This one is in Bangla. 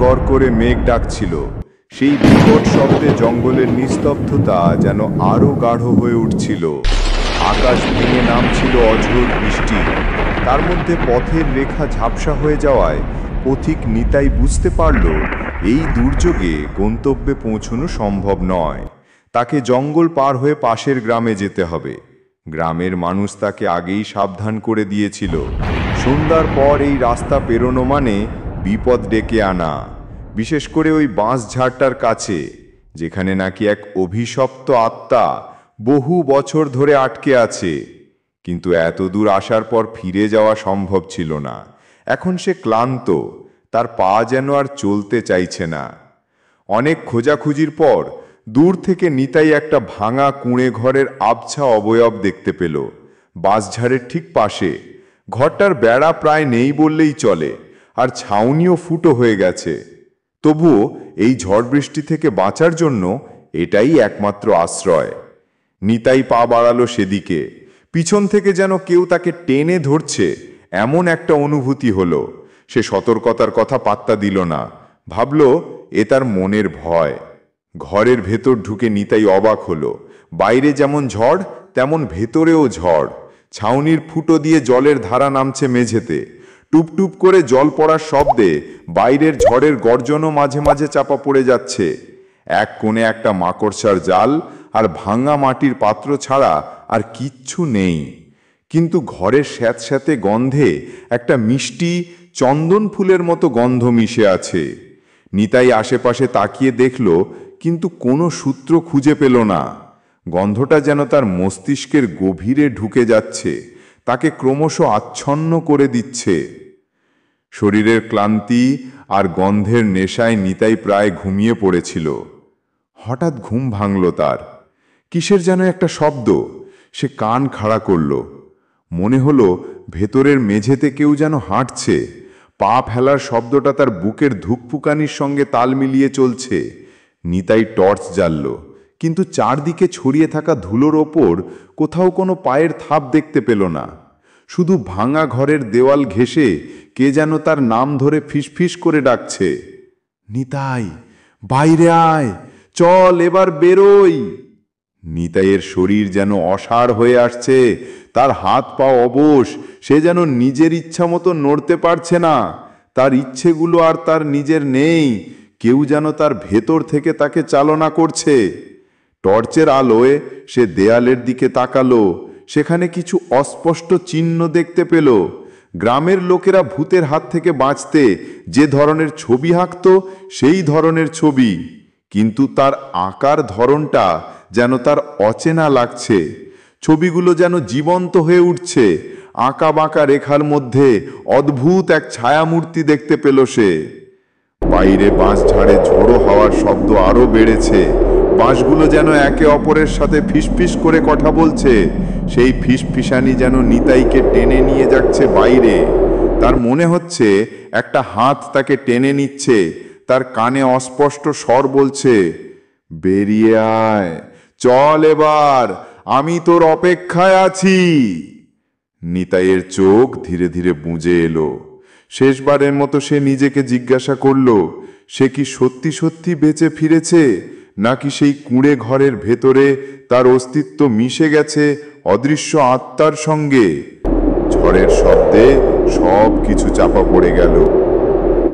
গড় করে মেঘ ডাকছিল। সেই বিকট শব্দে জঙ্গলের নিস্তব্ধতা যেন আরো গাঢ় হয়ে উঠছিল। আকাশ ভেঙে নামছিল অঝোর বৃষ্টি। তার মধ্যে পথের রেখা ঝাপসা হয়ে যাওয়ায় পথিক নিতাই বুঝতে পারল এই দুর্যোগে গন্তব্যে পৌঁছানো সম্ভব নয়। তাকে জঙ্গল পার হয়ে পাশের গ্রামে যেতে হবে। গ্রামের মানুষ তাকে আগেই সাবধান করে দিয়েছিল, সন্ধ্যার পর এই রাস্তা পেরোনো মানে বিপদ ডেকে আনা, বিশেষ করে ওই বাঁশঝাড়টার কাছে, যেখানে নাকি এক অভিশপ্ত আত্মা বহু বছর ধরে আটকে আছে। কিন্তু এত দূর আসার পর ফিরে যাওয়া সম্ভব ছিল না। এখন সে ক্লান্ত, তার পা যেন আর চলতে চাইছে না। অনেক খোঁজাখুঁজির পর দূর থেকে নিতাই একটা ভাঙা কুঁড়ে ঘরের আবছা অবয়ব দেখতে পেল, বাঁশঝাড়ের ঠিক পাশে। ঘরটার বেড়া প্রায় নেই বললেই চলে, আর ছাউনিও ফুটো হয়ে গেছে। তবুও এই ঝড় বৃষ্টি থেকে বাঁচার জন্য এটাই একমাত্র আশ্রয়। নিতাই পা বাড়ালো সেদিকে। পিছন থেকে যেন কেউ তাকে টেনে ধরছে, এমন একটা অনুভূতি হলো। সে সতর্কতার কথা পাত্তা দিল না, ভাবল এ তার মনের ভয়। ঘরের ভেতর ঢুকে নিতাই অবাক হলো। বাইরে যেমন ঝড় তেমন ভেতরেও ঝড়। ছাউনির ফুটো দিয়ে জলের ধারা নামছে মেঝেতে। টুপটুপ করে জল পড়ার শব্দে বাইরের ঝড়ের গর্জনও মাঝে মাঝে চাপা পড়ে যাচ্ছে। এক কোণে একটা মাকড়সার জাল আর ভাঙা মাটির পাত্র ছাড়া আর কিচ্ছু নেই। কিন্তু ঘরের স্যাঁতস্যাঁতে গন্ধে একটা মিষ্টি চন্দন ফুলের মতো গন্ধ মিশে আছে। নিতাই আশেপাশে তাকিয়ে দেখল, কিন্তু কোনো সূত্র খুঁজে পেল না। গন্ধটা যেন তার মস্তিষ্কের গভীরে ঢুকে যাচ্ছে, তাকে ক্রমশ আচ্ছন্ন করে দিচ্ছে। শরীরের ক্লান্তি আর গন্ধের নেশায় নিতাই প্রায় ঘুমিয়ে পড়েছিল। হঠাৎ ঘুম ভাঙল তার। কিসের যেন একটা শব্দ। সে কান খাড়া করল। মনে হলো ভেতরের মেঝেতে কেউ যেন হাঁটছে। পা ফেলার শব্দটা তার বুকের ধুকপুকানির সঙ্গে তাল মিলিয়ে চলছে। নিতাই টর্চ জ্বালল, কিন্তু চারদিকে ছড়িয়ে থাকা ধুলোর ওপর কোথাও কোনো পায়ের থাপ দেখতে পেল না। শুধু ভাঙা ঘরের দেওয়াল ঘেঁষে কে যেন তার নাম ধরে ফিসফিস করে ডাকছে, নিতাই, বাইরে আয়, চল এবার বেরোই। নিতাইয়ের শরীর যেন অসাড় হয়ে আসছে, তার হাত পা অবশ। সে যেন নিজের ইচ্ছা মতো নড়তে পারছে না। তার ইচ্ছেগুলো আর তার নিজের নেই, কেউ যেন তার ভেতর থেকে তাকে চালনা করছে। টর্চের আলোয় সে দেয়ালের দিকে তাকালো। সেখানে কিছু অস্পষ্ট চিহ্ন দেখতে পেল। গ্রামের লোকেরা ভূতের হাত থেকে বাঁচতে যে ধরনের ছবি আঁকত, সেই ধরনের ছবি, কিন্তু তার আঁকার ধরনটা যেন তার অচেনা লাগছে। ছবিগুলো যেন জীবন্ত হয়ে উঠছে। আঁকা বাঁকা রেখার মধ্যে অদ্ভুত এক ছায়ামূর্তি দেখতে পেল সে। বাইরে বাঁশঝাড়ে ঝোড়ো হাওয়ার শব্দ আরো বেড়েছে। বাঁশগুলো যেন একে অপরের সাথে ফিসফিস করে কথা বলছে। সেই ফিসফিসানি যেন নিতাইকে টেনে নিয়ে যাচ্ছে বাইরে। তার মনে হচ্ছে একটা হাত তাকে টেনে নিচ্ছে। তার কানে অস্পষ্ট স্বর বলছে, বেরিয়ে আয়, চল এবার, আমি তোর অপেক্ষায় আছি। নিতাইয়ের চোখ ধীরে ধীরে বুজে এলো। শেষবারের মতো সে নিজেকে জিজ্ঞাসা করল, সে কি সত্যি সত্যি বেঁচে ফিরেছে, নাকি সেই কুঁড়ে ঘরের ভেতরে তার অস্তিত্ব মিশে গেছে অদৃশ্য আত্মার সঙ্গে। ঝড়ের শব্দে সব কিছু চাপা পড়ে গেল।